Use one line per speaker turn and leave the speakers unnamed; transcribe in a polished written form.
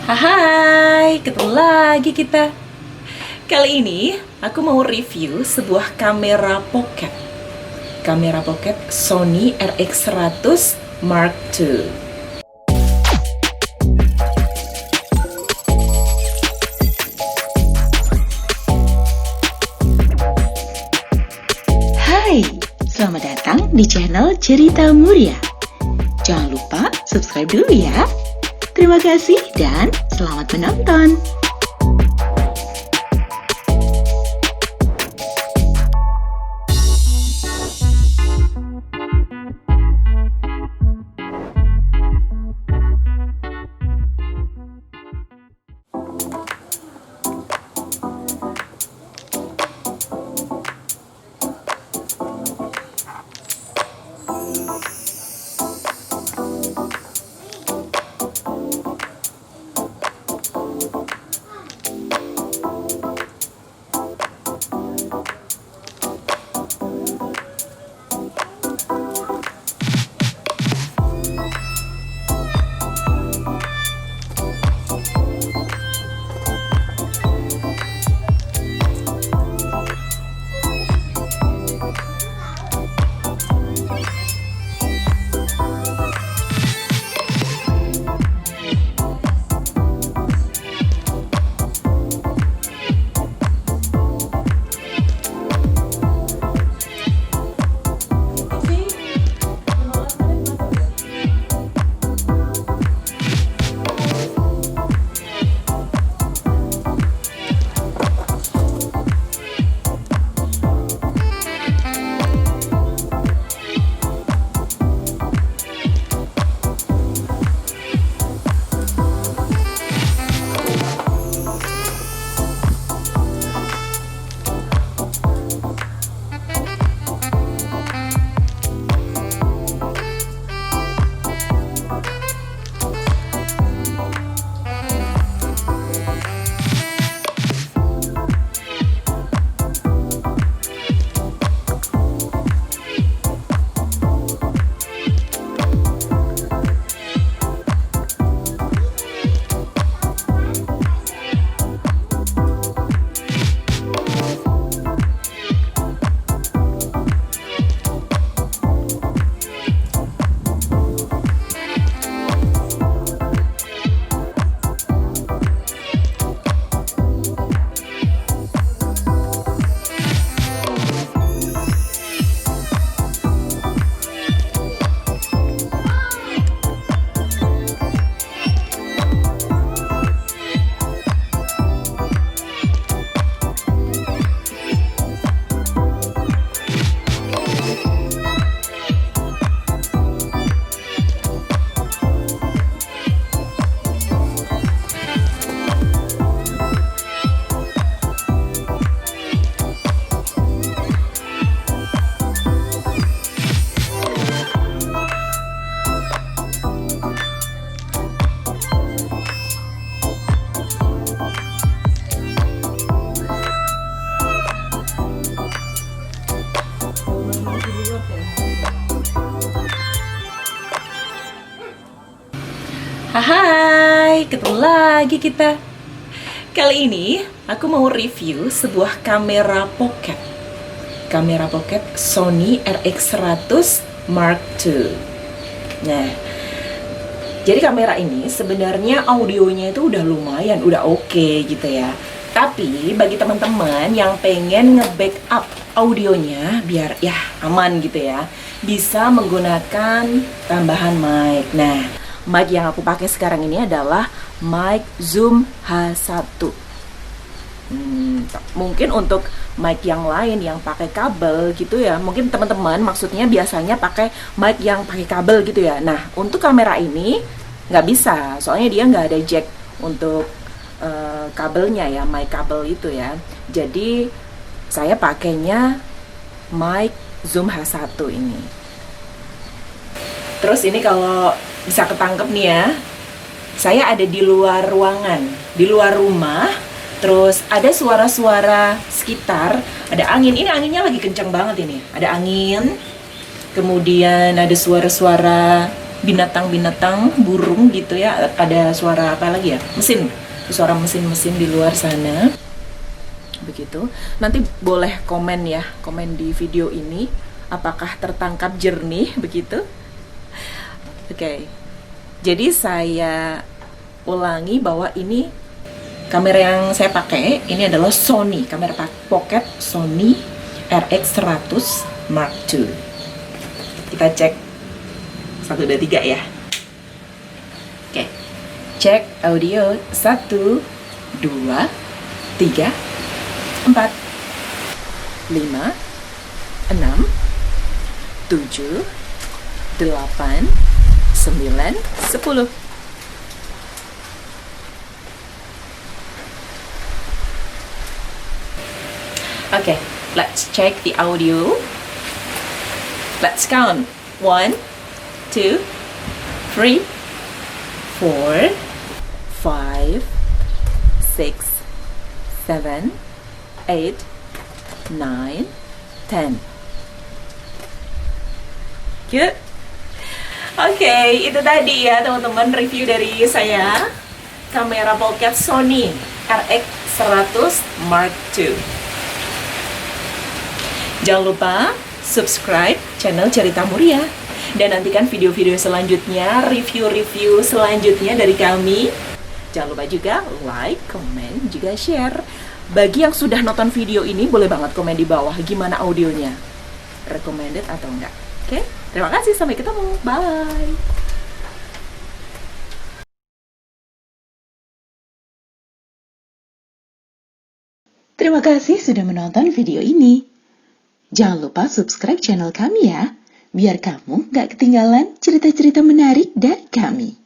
Hai, ketemu lagi kita. Kali ini aku mau review sebuah kamera pocket. Kamera pocket Sony RX100 Mark II.
Hai, selamat datang di channel Cerita Muria. Jangan lupa subscribe dulu ya. Terima kasih dan selamat menonton.
Hai, ketemu lagi kita. Kali ini aku mau review sebuah kamera pocket. Kamera pocket Sony RX100 Mark II. Nah, jadi kamera ini sebenarnya audionya itu udah lumayan, udah oke gitu ya. Tapi bagi teman-teman yang pengen nge-backup audionya biar ya aman gitu ya, bisa menggunakan tambahan mic. Nah, mic yang aku pakai sekarang ini adalah mic Zoom H1. Mungkin untuk mic yang lain yang pakai kabel gitu ya, mungkin teman-teman maksudnya biasanya pakai mic yang pakai kabel gitu ya. Nah, untuk kamera ini nggak bisa, soalnya dia nggak ada jack untuk kabelnya ya, mic kabel itu ya. Jadi saya pakainya mic Zoom H1 ini. Terus ini kalau bisa ketangkep nih ya, saya ada di luar ruangan, di luar rumah. Terus ada suara-suara sekitar, ada angin. Ini anginnya lagi kencang banget ini. Ada angin, kemudian ada suara-suara binatang-binatang, burung gitu ya. Ada suara apa lagi ya? Mesin, suara mesin-mesin di luar sana. Begitu. Nanti boleh komen ya, komen di video ini apakah tertangkap jernih begitu. Oke. Jadi saya ulangi bahwa ini kamera yang saya pakai ini adalah Sony, kamera pocket Sony RX100 Mark II. Kita cek 1, 2, 3 ya. Oke. Cek audio 1, 2, 3, 4, 5, 6, 7, 8, 9, 10. Okay, let's check the audio. Let's count. 1, 2, 3, 4, 5, 6, 7, 8, 9, 10. Good. Oke, itu tadi ya teman-teman review dari saya kamera pocket Sony RX100 Mark II. Jangan lupa subscribe channel Cerita Muria dan nantikan video-video selanjutnya, review-review selanjutnya dari kami. Jangan lupa juga like, comment, juga share. Bagi yang sudah nonton video ini boleh banget komen di bawah gimana audionya, recommended atau enggak. Oke, terima kasih, sampai ketemu, bye.
Terima kasih sudah menonton video ini. Jangan lupa subscribe channel kami ya, biar kamu gak ketinggalan cerita-cerita menarik dari kami.